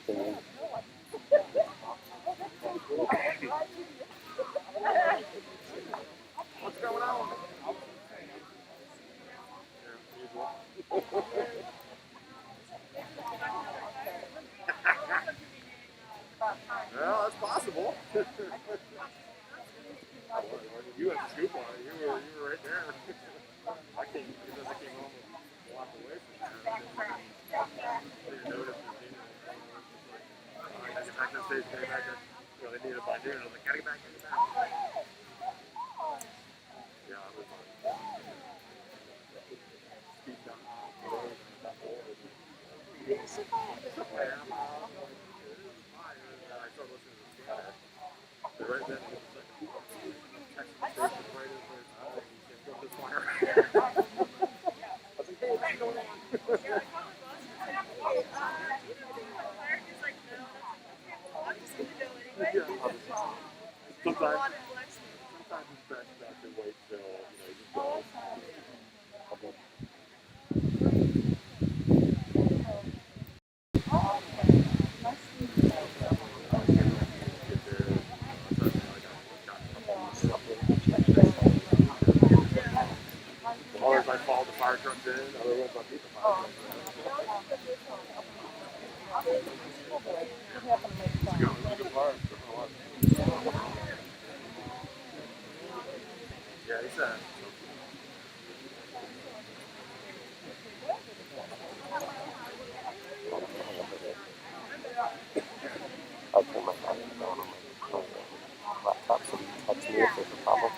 What's going on? Well, that's possible. You had the scoop on it. You were right there. I came because I came home and walked away from there. I didn't notice I get back to the station, get back there. You know, they needed it by noon. I was like, gotta get back, gotta get back. Yeah, it was fun. Speed down the road and that whole. I started listening to the scanner. But right then, it was like, text message right as there's you can't go this fire. I was like, hey, what's going on? Sometimes it's best to actually wait till, you just go. Otherwise, I follow the fire trucks in. Otherwise, I beat the fire trucks in. Yeah, he said. I turn my volume down on my laptop so you can text me if there's a problem.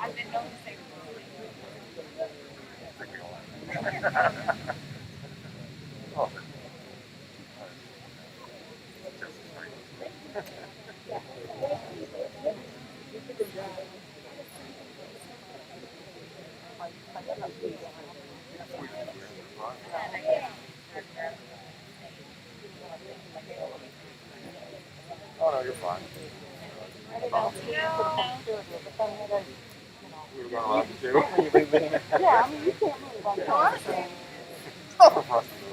I've been noticing. Oh. Oh no, you're fine. We were going around too. Yeah, I mean, you can't move on that. It's nothing for us to do,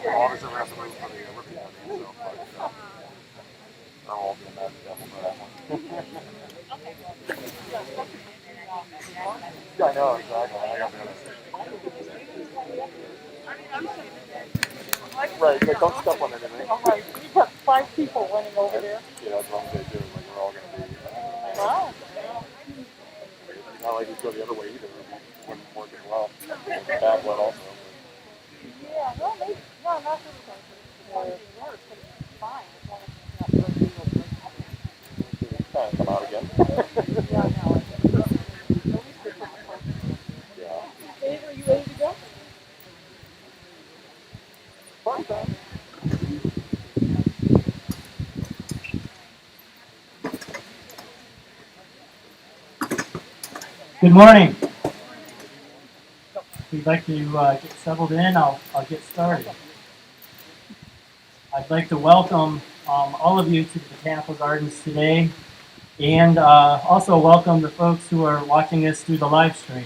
Obviously, we have to move for the Olympic game, so I won't be mad at them for that one. Yeah, I know, exactly. I got the other thing. Right, like don't step on anything. I'm like, you've got 5 people running over there. Yeah, as long as they do, like we're all going to be. Wow. It's not like we go the other way either. We wouldn't work as well. Bad blood also. Yeah, well, maybe, no, not everything. It's fine. As long as it's not really It's kind of come out again. Yeah, I know. Yeah. Dave, are you ready to go? Fun time. Good morning. If you'd like to get settled in, I'll get started. I'd like to welcome all of you to the Botanical Gardens today, and also welcome the folks who are watching this through the live stream.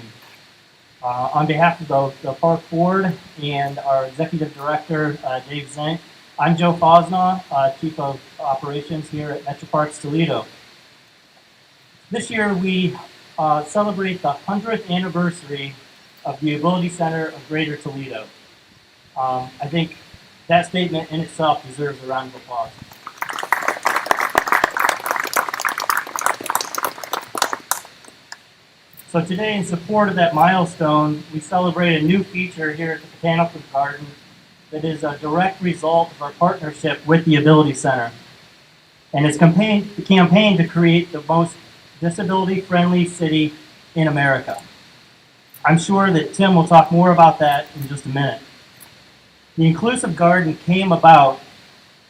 On behalf of the Park Board and our Executive Director, Dave Zink, I'm Joe Fosnaugh, Chief of Operations here at Metro Parks Toledo. This year we celebrate the 100th anniversary of the Ability Center of Greater Toledo. I think that statement in itself deserves a round of applause. So today, in support of that milestone, we celebrate a new feature here at the Botanical Garden that is a direct result of our partnership with the Ability Center. And it's the campaign to create the most disability-friendly city in America. I'm sure that Tim will talk more about that in just a minute. The Inclusive Garden came about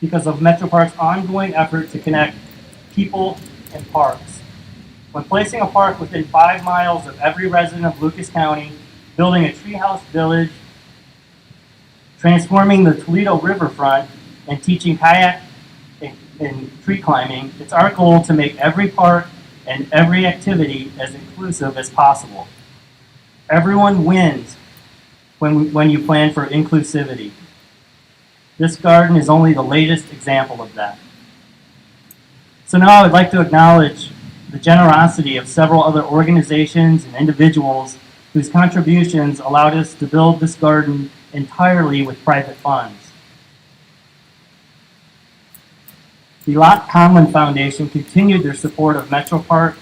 because of Metro Parks' ongoing effort to connect people and parks. When placing a park within 5 miles of every resident of Lucas County, building a treehouse village transforming the Toledo riverfront and teaching kayak and tree climbing, it's our goal to make every park and every activity as inclusive as possible. Everyone wins when you plan for inclusivity. This garden is only the latest example of that. So now I would like to acknowledge the generosity of several other organizations and individuals whose contributions allowed us to build this garden entirely with private funds. The Lot Conlon Foundation continued their support of Metro Parks'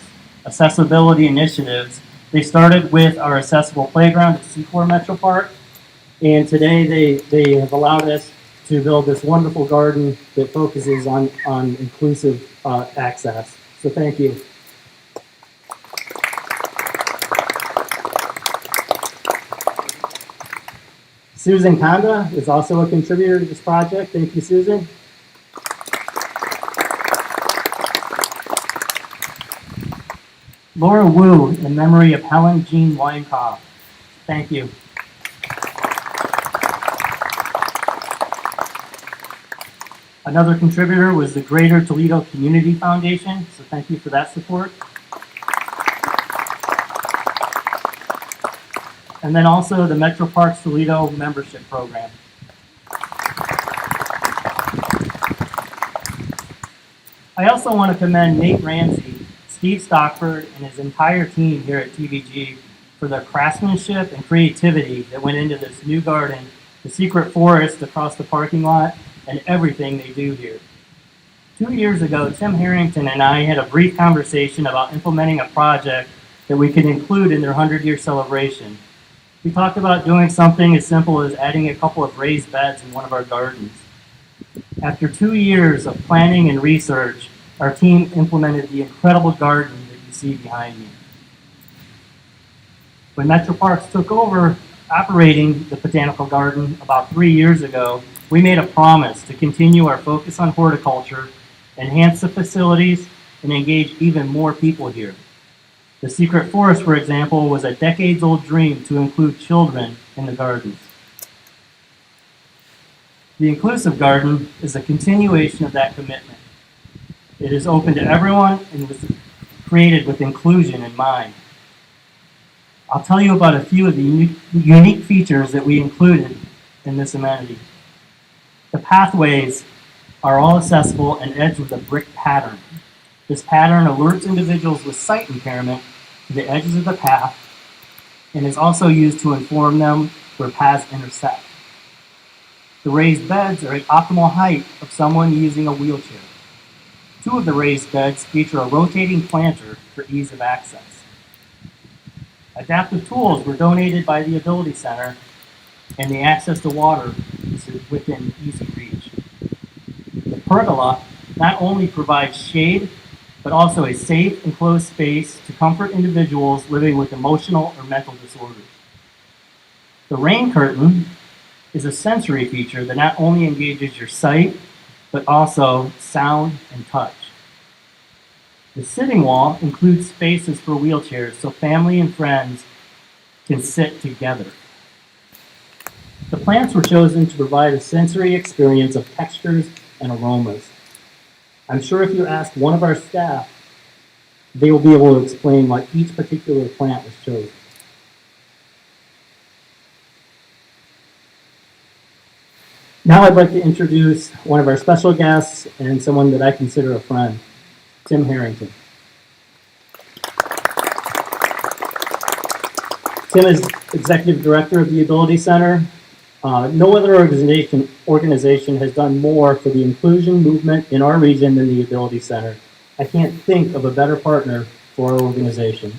accessibility initiatives. They started with our accessible playground at Sequoia Metro Park, and today they have allowed us to build this wonderful garden that focuses on inclusive access. So thank you. Susan Conda is also a contributor to this project. Thank you, Susan. Laura Wu, in memory of Helen Jean Weinkoff. Thank you. Another contributor was the Greater Toledo Community Foundation, so thank you for that support. And then also the Metro Parks Toledo membership program. I also want to commend Nate Ramsey, Steve Stockford, and his entire team here at TVG for their craftsmanship and creativity that went into this new garden, the secret forest across the parking lot, and everything they do here. 2 years ago, Tim Harrington and I had a brief conversation about implementing a project that we could include in their 100-year celebration. We talked about doing something as simple as adding a couple of raised beds in one of our gardens. After 2 years of planning and research, our team implemented the incredible garden that you see behind me. When Metro Parks took over operating the Botanical Garden about 3 years ago, we made a promise to continue our focus on horticulture, enhance the facilities, and engage even more people here. The Secret Forest, for example, was a decades-old dream to include children in the gardens. The Inclusive Garden is a continuation of that commitment. It is open to everyone and was created with inclusion in mind. I'll tell you about a few of the unique features that we included in this amenity. The pathways are all accessible and edged with a brick pattern. This pattern alerts individuals with sight impairment to the edges of the path and is also used to inform them where paths intersect. The raised beds are at optimal height of someone using a wheelchair. 2 of the raised beds feature a rotating planter for ease of access. Adaptive tools were donated by the Ability Center, and the access to water is within easy reach. The pergola not only provides shade, but also a safe, enclosed space to comfort individuals living with emotional or mental disorders. The rain curtain is a sensory feature that not only engages your sight, but also sound and touch. The sitting wall includes spaces for wheelchairs so family and friends can sit together. The plants were chosen to provide a sensory experience of textures and aromas. I'm sure if you ask one of our staff, they will be able to explain why each particular plant was chosen. Now I'd like to introduce one of our special guests and someone that I consider a friend, Tim Harrington. Tim is Executive Director of the Ability Center. No other organization has done more for the inclusion movement in our region than the Ability Center. I can't think of a better partner for our organization.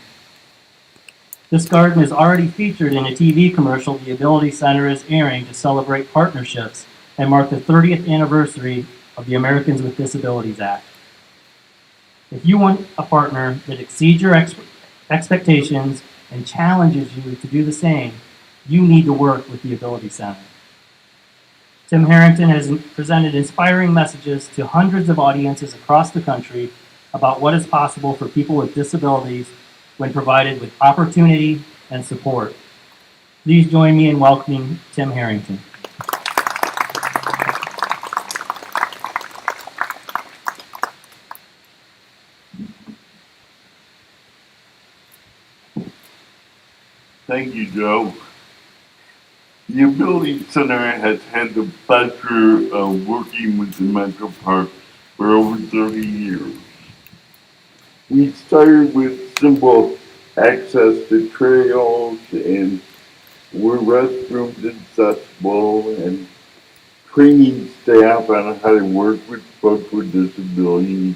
This garden is already featured in a TV commercial the Ability Center is airing to celebrate partnerships and mark the 30th anniversary of the Americans with Disabilities Act. If you want a partner that exceeds your expectations and challenges you to do the same, you need to work with the Ability Center. Tim Harrington has presented inspiring messages to hundreds of audiences across the country about what is possible for people with disabilities when provided with opportunity and support. Please join me in welcoming Tim Harrington. Thank you, Joe. The Ability Center has had the pleasure of working with the Metro Park for over 30 years. We started with simple access to trails and were restrooms accessible and training staff on how to work with folks with disabilities.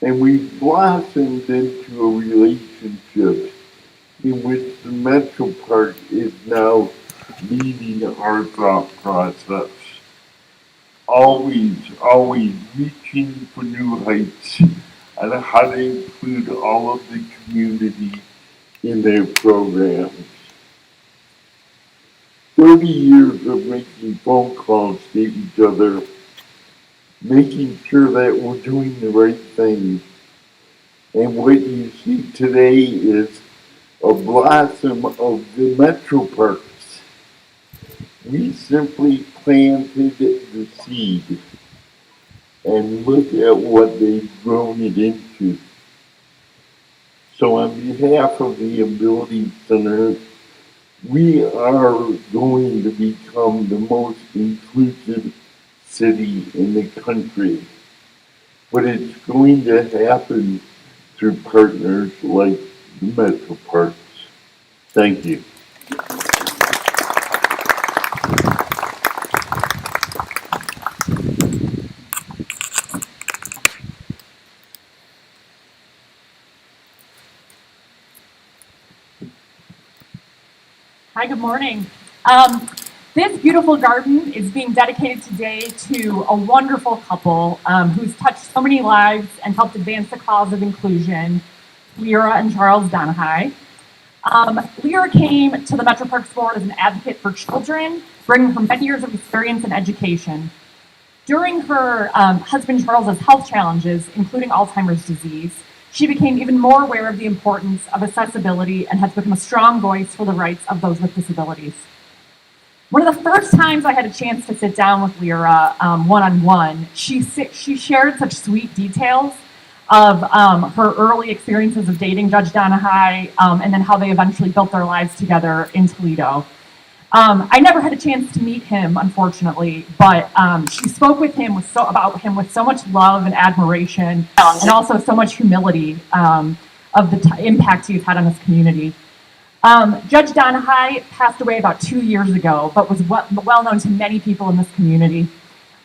And we blossomed into a relationship in which the Metro Park is now leading our thought process. Always reaching for new heights and how to include all of the community in their programs. 30 years of making phone calls to each other, making sure that we're doing the right thing. And what you see today is a blossom of the Metro Parks. We simply planted the seed and look at what they've grown it into. So on behalf of the Ability Center, we are going to become the most inclusive city in the country. But it's going to happen through partners like the Metro Parks. Thank you. Hi, good morning. This beautiful garden is being dedicated today to a wonderful couple who's touched so many lives and helped advance the cause of inclusion, Lyra and Charles Doneghy. Lyra came to the Metro Parks Board as an advocate for children, bringing her many years of experience in education. During her husband Charles's health challenges, including Alzheimer's disease, she became even more aware of the importance of accessibility and has become a strong voice for the rights of those with disabilities. One of the first times I had a chance to sit down with Lyra one-on-one, she shared such sweet details of her early experiences of dating Judge Doneghy and then how they eventually built their lives together in Toledo. I never had a chance to meet him, unfortunately, but she spoke with him about him with so much love and admiration, and also so much humility of the impact he's had on this community. Judge Doneghy passed away about 2 years ago, but was well known to many people in this community.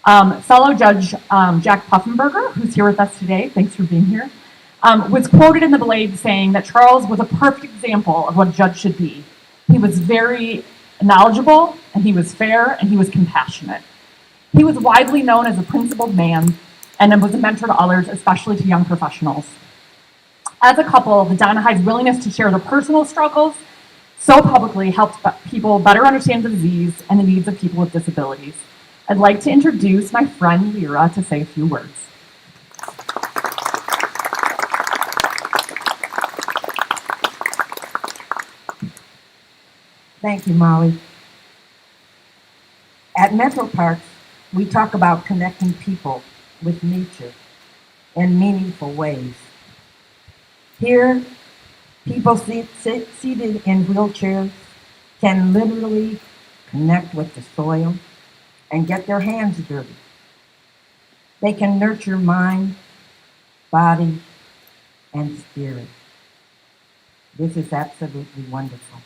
Fellow Judge Jack Puffenberger, who's here with us today, thanks for being here, was quoted in the Blade saying that Charles was a perfect example of what a judge should be. He was very knowledgeable, and he was fair, and he was compassionate. He was widely known as a principled man and was a mentor to others, especially to young professionals. As a couple, the Doneghy's willingness to share their personal struggles so publicly helped people better understand the disease and the needs of people with disabilities. I'd like to introduce my friend Lyra to say a few words. Thank you, Molly. At Metro Parks, we talk about connecting people with nature in meaningful ways. Here, people seated in wheelchairs can literally connect with the soil and get their hands dirty. They can nurture mind, body, and spirit. This is absolutely wonderful.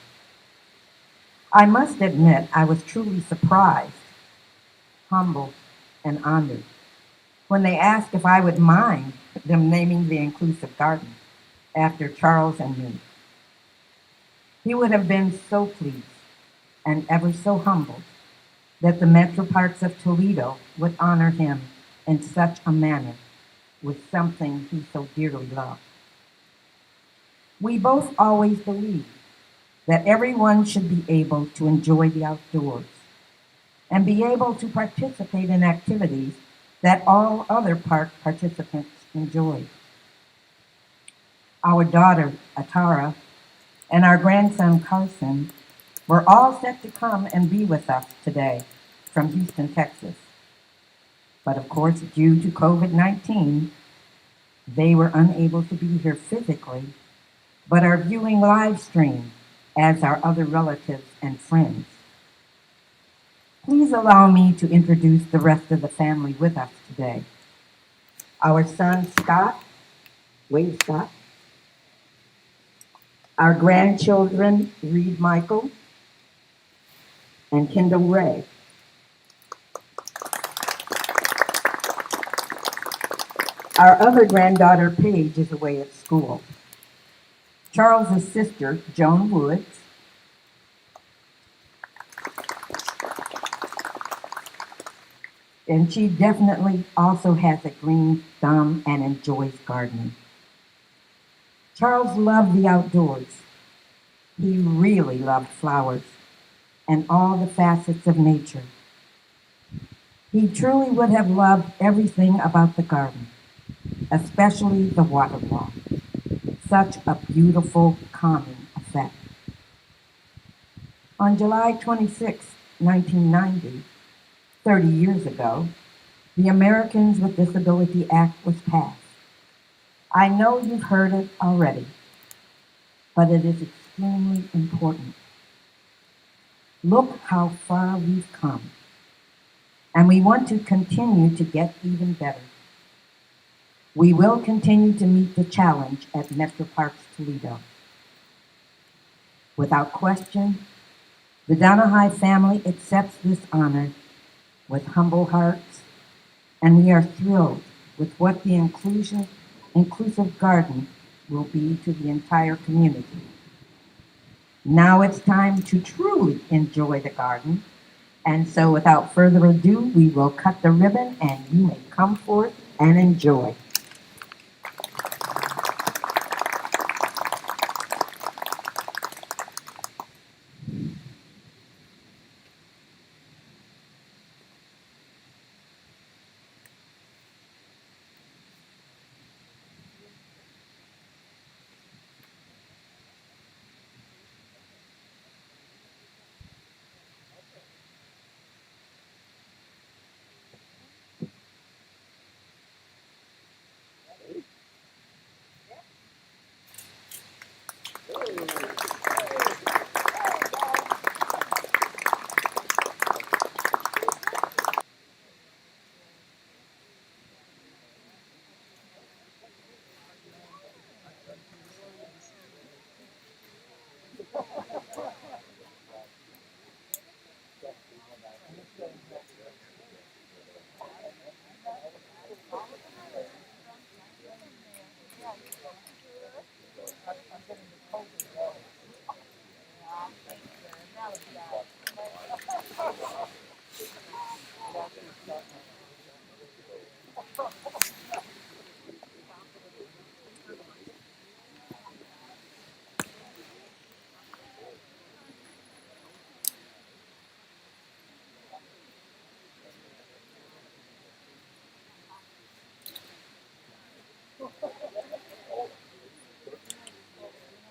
I must admit, I was truly surprised, humbled, and honored when they asked if I would mind them naming the Inclusive Garden after Charles and me. He would have been so pleased and ever so humbled that the Metro Parks of Toledo would honor him in such a manner with something he so dearly loved. We both always believed that everyone should be able to enjoy the outdoors and be able to participate in activities that all other park participants enjoy. Our daughter, Atara, and our grandson, Carson, were all set to come and be with us today from Houston, Texas. But of course, due to COVID-19, they were unable to be here physically, but are viewing live stream as our other relatives and friends. Please allow me to introduce the rest of the family with us today. Our son Scott, Wade Scott, our grandchildren Reed Michael and Kendall Ray, our other granddaughter Paige is away at school, Charles's sister Joan Woods, and she definitely also has a green thumb and enjoys gardening. Charles loved the outdoors. He really loved flowers and all the facets of nature. He truly would have loved everything about the garden, especially the water wall. Such a beautiful, calming effect. On July 26, 1990, 30 years ago, the Americans with Disability Act was passed. I know you've heard it already, but it is extremely important. Look how far we've come, and we want to continue to get even better. We will continue to meet the challenge at Metro Parks Toledo. Without question, the Doneghy family accepts this honor with humble hearts, and we are thrilled with what the Inclusive Garden will be to the entire community. Now it's time to truly enjoy the garden, and so without further ado, we will cut the ribbon and you may come forth and enjoy.